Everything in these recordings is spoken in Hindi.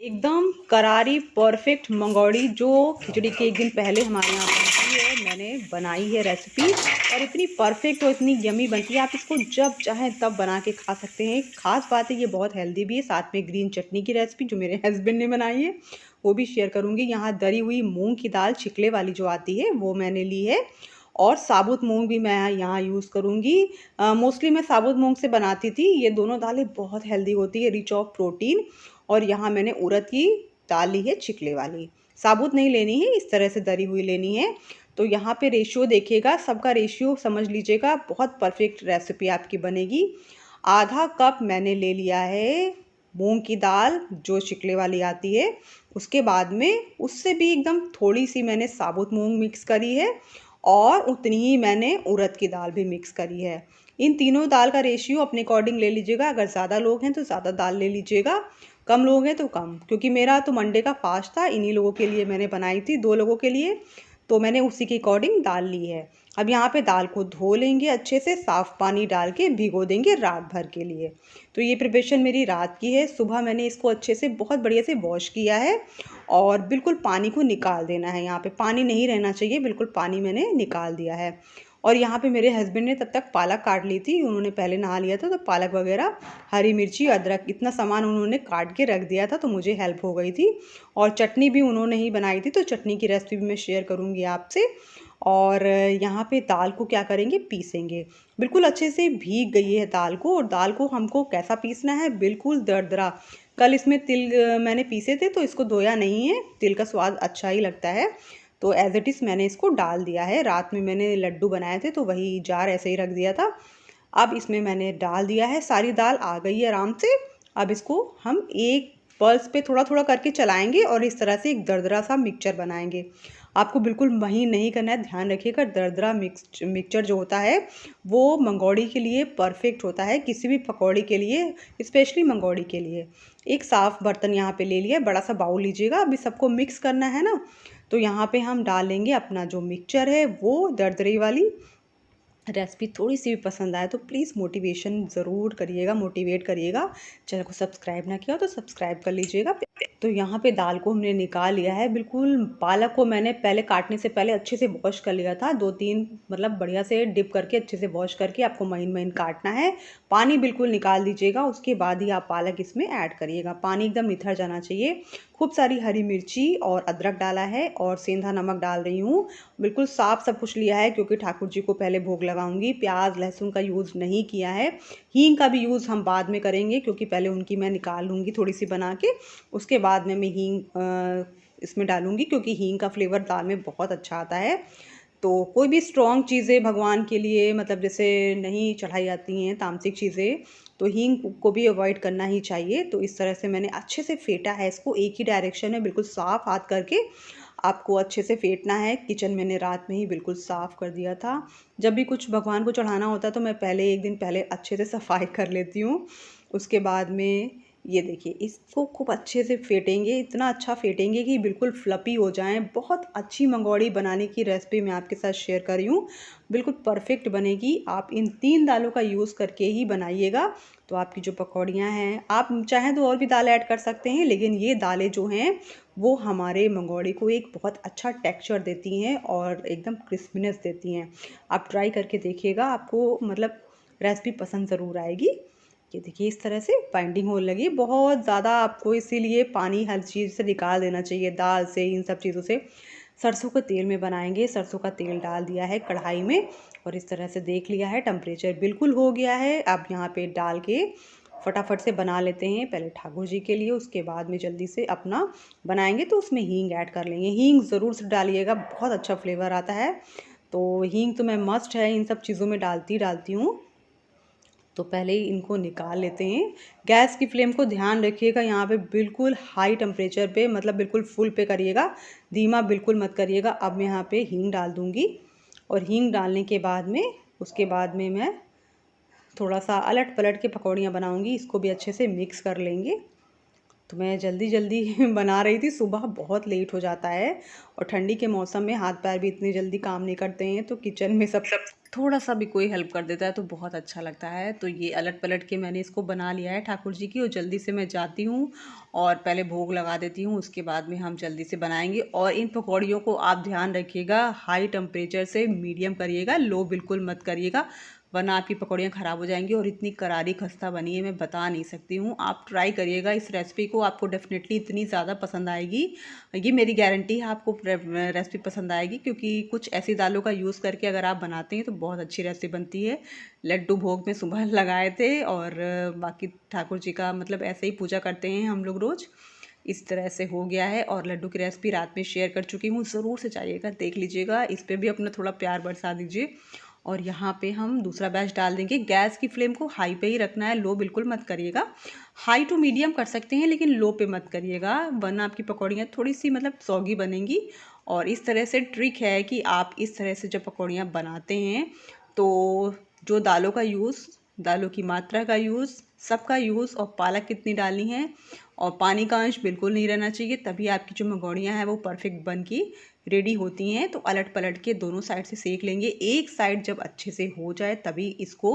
एकदम करारी परफेक्ट मंगौड़ी जो खिचड़ी के एक दिन पहले हमारे यहाँ बनती है, मैंने बनाई है रेसिपी। और इतनी परफेक्ट और इतनी यमी बनती है, आप इसको जब चाहें तब बना के खा सकते हैं। खास बात है ये बहुत हेल्दी भी है। साथ में ग्रीन चटनी की रेसिपी जो मेरे हस्बैंड ने बनाई है वो भी शेयर करूँगी। यहाँ दरी हुई मूँग की दाल छिकले वाली जो आती है वो मैंने ली है, और साबुत मूंग भी मैं यहाँ यूज़ करूँगी। मोस्टली मैं साबुत मूंग से बनाती थी। ये दोनों दालें बहुत हेल्दी होती है, रिच ऑफ प्रोटीन। और यहाँ मैंने उड़द की दाल ली है छिकले वाली। साबुत नहीं लेनी है, इस तरह से दरी हुई लेनी है। तो यहाँ पे रेशियो देखिएगा, सबका रेशियो समझ लीजिएगा, बहुत परफेक्ट रेसिपी आपकी बनेगी। आधा कप मैंने ले लिया है मूंग की दाल जो छिकले वाली आती है। उसके बाद में उससे भी एकदम थोड़ी सी मैंने साबुत मूंग मिक्स करी है, और उतनी ही मैंने उड़द की दाल भी मिक्स करी है। इन तीनों दाल का रेशियो अपने अकॉर्डिंग ले लीजिएगा। अगर ज़्यादा लोग हैं तो ज़्यादा दाल ले लीजिएगा, कम लोग हैं तो कम। क्योंकि मेरा तो मंडे का फास्ट था, इन्हीं लोगों के लिए मैंने बनाई थी, 2 लोगों के लिए, तो मैंने उसी के अकॉर्डिंग दाल ली है। अब यहाँ पे दाल को धो लेंगे अच्छे से, साफ़ पानी डाल के भिगो देंगे रात भर के लिए। तो ये प्रिपरेशन मेरी रात की है। सुबह मैंने इसको अच्छे से बहुत बढ़िया से वॉश किया है, और बिल्कुल पानी को निकाल देना है। यहाँ पे पानी नहीं रहना चाहिए, बिल्कुल पानी मैंने निकाल दिया है। और यहाँ पे मेरे हस्बैंड ने तब तक पालक काट ली थी, उन्होंने पहले नहा लिया था, तो पालक वगैरह, हरी मिर्ची, अदरक, इतना सामान उन्होंने काट के रख दिया था, तो मुझे हेल्प हो गई थी। और चटनी भी उन्होंने ही बनाई थी, तो चटनी की रेसिपी भी मैं शेयर करूँगी आपसे। और यहाँ पे दाल को क्या करेंगे, पीसेंगे। बिल्कुल अच्छे से भीग गई है दाल को, और दाल को हमको कैसा पीसना है, बिल्कुल दरदरा। कल इसमें तिल मैंने पीसे थे, तो इसको धोया नहीं है, तिल का स्वाद अच्छा ही लगता है। तो एज इट इज़ मैंने इसको डाल दिया है। रात में मैंने लड्डू बनाए थे, तो वही जार ऐसे ही रख दिया था। अब इसमें मैंने डाल दिया है, सारी दाल आ गई है आराम से। अब इसको हम एक पल्स पे थोड़ा थोड़ा करके चलाएंगे, और इस तरह से एक दरदरा सा मिक्सचर बनाएंगे। आपको बिल्कुल महीन नहीं करना है, ध्यान रखिएगा। दरदरा मिक्सचर जो होता है वो मंगौड़ी के लिए परफेक्ट होता है, किसी भी पकौड़ी के लिए, स्पेशली मंगौड़ी के लिए। एक साफ़ बर्तन यहाँ पे ले लिया, बड़ा सा बाउल लीजिएगा। अभी सबको मिक्स करना है ना, तो यहाँ पे हम डाल लेंगे अपना जो मिक्सचर है वो दरदरी वाली। रेसिपी थोड़ी सी भी पसंद आए तो प्लीज़ मोटिवेशन ज़रूर करिएगा, मोटिवेट करिएगा। चैनल को सब्सक्राइब ना किया हो तो सब्सक्राइब कर लीजिएगा। तो यहाँ पे दाल को हमने निकाल लिया है। बिल्कुल पालक को मैंने पहले काटने से पहले अच्छे से वॉश कर लिया था, 2-3 मतलब बढ़िया से डिप करके अच्छे से वॉश करके आपको महीन महीन काटना है। पानी बिल्कुल निकाल दीजिएगा, उसके बाद ही आप पालक इसमें ऐड करिएगा। पानी एकदम निथर जाना चाहिए। खूब सारी हरी मिर्ची और अदरक डाला है, और सेंधा नमक डाल रही हूँ। बिल्कुल साफ़ सब कुछ लिया है, क्योंकि ठाकुर जी को पहले भोग लगाऊंगी। प्याज लहसुन का यूज़ नहीं किया है। हींग का भी यूज़ हम बाद में करेंगे, क्योंकि पहले उनकी मैं निकाल लूँगी थोड़ी सी बना के, उसके बाद में मैं हींग इसमें डालूँगी, क्योंकि हींग का फ्लेवर दाल में बहुत अच्छा आता है। तो कोई भी स्ट्रॉन्ग चीज़ें भगवान के लिए, मतलब जैसे नहीं चढ़ाई जाती हैं तामसिक चीज़ें, तो हींग को भी अवॉइड करना ही चाहिए। तो इस तरह से मैंने अच्छे से फेंटा है इसको, एक ही डायरेक्शन में बिल्कुल साफ़ हाथ करके आपको अच्छे से फेंटना है। किचन मैंने रात में ही बिल्कुल साफ़ कर दिया था। जब भी कुछ भगवान को चढ़ाना होता है तो मैं पहले एक दिन पहले अच्छे से सफाई कर लेती हूँ। उसके बाद में ये देखिए, इसको खूब अच्छे से फेंटेंगे, इतना अच्छा फेंटेंगे कि बिल्कुल फ्लपी हो जाएं। बहुत अच्छी मंगौड़ी बनाने की रेसिपी मैं आपके साथ शेयर कर रही हूँ, बिल्कुल परफेक्ट बनेगी। आप इन 3 दालों का यूज़ करके ही बनाइएगा, तो आपकी जो पकौड़ियाँ हैं, आप चाहें तो और भी दाल ऐड कर सकते हैं, लेकिन ये दालें जो हैं वो हमारे मंगौड़ी को एक बहुत अच्छा टेक्सचर देती हैं और एकदम क्रिस्पीनेस देती हैं। आप ट्राई करके देखिएगा, आपको मतलब रेसिपी पसंद ज़रूर आएगी। ये देखिए इस तरह से बाइंडिंग होने लगी। बहुत ज़्यादा आपको इसीलिए पानी हर चीज़ से निकाल देना चाहिए, दाल से, इन सब चीज़ों से। सरसों के तेल में बनाएंगे, सरसों का तेल डाल दिया है कढ़ाई में, और इस तरह से देख लिया है, टेम्परेचर बिल्कुल हो गया है। अब यहाँ पे डाल के फटाफट से बना लेते हैं, पहले ठाकुर जी के लिए, उसके बाद में जल्दी से अपना बनाएंगे। तो उसमें हींग ऐड कर लेंगे, हींग ज़रूर से डालिएगा, बहुत अच्छा फ्लेवर आता है। तो हींग तो मैं मस्ट है, इन सब चीज़ों में डालती हूँ। तो पहले ही इनको निकाल लेते हैं। गैस की फ्लेम को ध्यान रखिएगा, यहाँ पे बिल्कुल हाई टेम्परेचर पे, मतलब बिल्कुल फुल पे करिएगा, धीमा बिल्कुल मत करिएगा। अब मैं यहाँ पे हींग डाल दूँगी, और हींग डालने के बाद में उसके बाद में मैं थोड़ा सा अलट पलट के पकौड़ियाँ बनाऊँगी। इसको भी अच्छे से मिक्स कर लेंगे। तो मैं जल्दी जल्दी बना रही थी, सुबह बहुत लेट हो जाता है, और ठंडी के मौसम में हाथ पैर भी इतनी जल्दी काम नहीं करते हैं, तो किचन में सब थोड़ा सा भी कोई हेल्प कर देता है तो बहुत अच्छा लगता है। तो ये अलट पलट के मैंने इसको बना लिया है ठाकुर जी की, और जल्दी से मैं जाती हूँ और पहले भोग लगा देती हूँ, उसके बाद में हम जल्दी से बनाएंगे। और इन पकौड़ियों को आप ध्यान रखिएगा, हाई टेम्परेचर से मीडियम करिएगा, लो बिल्कुल मत करिएगा, वरना आपकी पकौड़ियाँ ख़राब हो जाएंगी। और इतनी करारी खस्ता बनी है, मैं बता नहीं सकती हूँ। आप ट्राई करिएगा इस रेसिपी को, आपको डेफिनेटली इतनी ज़्यादा पसंद आएगी, ये मेरी गारंटी है आपको रेसिपी पसंद आएगी। क्योंकि कुछ ऐसी दालों का यूज़ करके अगर आप बनाते हैं तो बहुत अच्छी रेसिपी बनती है। लड्डू भोग में सुबह लगाए थे, और बाकी ठाकुर जी का मतलब ऐसे ही पूजा करते हैं हम लोग रोज़। इस तरह से हो गया है, और लड्डू की रेसिपी रात में शेयर कर चुकी हूँ, ज़रूर से चाहिएगा, देख लीजिएगा, इस पर भी अपना थोड़ा प्यार बरसा दीजिए। और यहाँ पे हम दूसरा बैच डाल देंगे। गैस की फ्लेम को हाई पे ही रखना है, लो बिल्कुल मत करिएगा। हाई टू मीडियम कर सकते हैं लेकिन लो पे मत करिएगा, वरना आपकी पकौड़ियाँ थोड़ी सी मतलब सौगी बनेंगी। और इस तरह से ट्रिक है कि आप इस तरह से जब पकौड़ियाँ बनाते हैं तो जो दालों का यूज़, दालों की मात्रा का यूज़, सबका यूज़, और पालक कितनी डालनी है, और पानी का अंश बिल्कुल नहीं रहना चाहिए, तभी आपकी जो पकौड़ियाँ हैं वो परफेक्ट बन की रेडी होती हैं। तो अलट पलट के दोनों साइड से सेक लेंगे। एक साइड जब अच्छे से हो जाए तभी इसको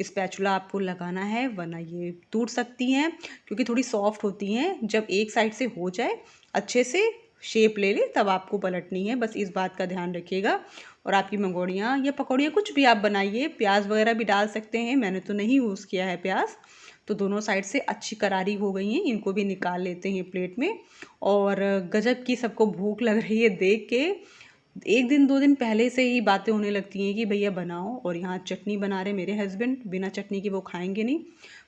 स्पैचुला आपको लगाना है, वरना ये टूट सकती हैं क्योंकि थोड़ी सॉफ्ट होती हैं। जब एक साइड से हो जाए, अच्छे से शेप ले ले, तब आपको पलटनी है, बस इस बात का ध्यान रखिएगा। और आपकी मंगोड़ियाँ या पकौड़ियाँ कुछ भी आप बनाइए, प्याज वगैरह भी डाल सकते हैं, मैंने तो नहीं यूज़ किया है प्याज। तो दोनों साइड से अच्छी करारी हो गई हैं, इनको भी निकाल लेते हैं प्लेट में। और गजब की सबको भूख लग रही है देख के। एक दिन 2 दिन पहले से ही बातें होने लगती हैं कि भैया बनाओ, और यहाँ चटनी बना रहे मेरे हस्बैंड, बिना चटनी के वो खाएंगे नहीं।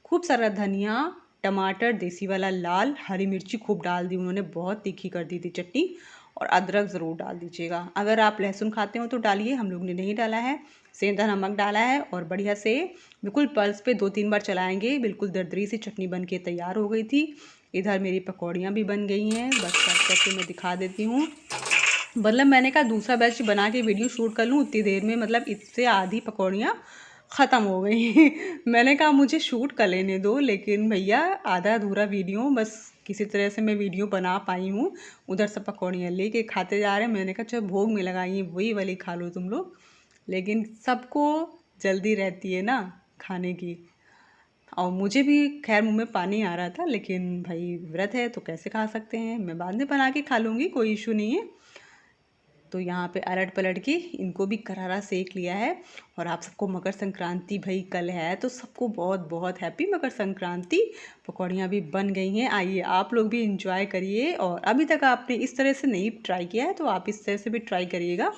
खूब सारा धनिया, टमाटर देसी वाला लाल, हरी मिर्ची खूब डाल दी उन्होंने, बहुत तीखी कर दी थी चटनी। और अदरक ज़रूर डाल दीजिएगा, अगर आप लहसुन खाते हो तो डालिए, हम लोग ने नहीं डाला है। सेंधा नमक डाला है, और बढ़िया से बिल्कुल पल्स पे 2-3 बार चलाएंगे, बिल्कुल दरदरी सी चटनी बन के तैयार हो गई थी। इधर मेरी पकौड़ियाँ भी बन गई हैं, बस कट करके मैं दिखा देती हूँ। मतलब मैंने कहा दूसरा बैच बना के वीडियो शूट कर लूँ, उतनी देर में मतलब इससे आधी पकौड़ियाँ ख़त्म हो गई। मैंने कहा मुझे शूट कर लेने दो, लेकिन भैया आधा अधूरा वीडियो, बस किसी तरह से मैं वीडियो बना पाई हूँ। उधर से पकौड़ियाँ लेके खाते जा रहे हैं, मैंने कहा चलो भोग में लगाई हैं वही वाली खा लो तुम लोग। लेकिन सबको जल्दी रहती है ना खाने की, और मुझे भी खैर मुँह में पानी आ रहा था, लेकिन भाई व्रत है तो कैसे खा सकते हैं, मैं बाद में बना के खा लूँगी, कोई इशू नहीं है। तो यहाँ पे अलट पलट के इनको भी करारा सेक लिया है। और आप सबको मकर संक्रांति भाई कल है, तो सबको बहुत बहुत हैप्पी मकर संक्रांति। पकौड़ियाँ भी बन गई हैं, आइए आप लोग भी इंजॉय करिए। और अभी तक आपने इस तरह से नहीं ट्राई किया है तो आप इस तरह से भी ट्राई करिएगा।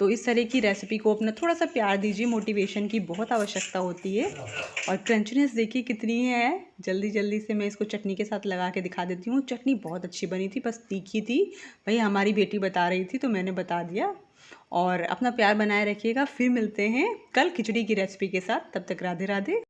तो इस तरह की रेसिपी को अपना थोड़ा सा प्यार दीजिए, मोटिवेशन की बहुत आवश्यकता होती है। और क्रंचनेस देखिए कितनी है। जल्दी जल्दी से मैं इसको चटनी के साथ लगा के दिखा देती हूँ। चटनी बहुत अच्छी बनी थी, बस तीखी थी, भाई हमारी बेटी बता रही थी तो मैंने बता दिया। और अपना प्यार बनाए रखिएगा, फिर मिलते हैं कल खिचड़ी की रेसिपी के साथ, तब तक राधे राधे।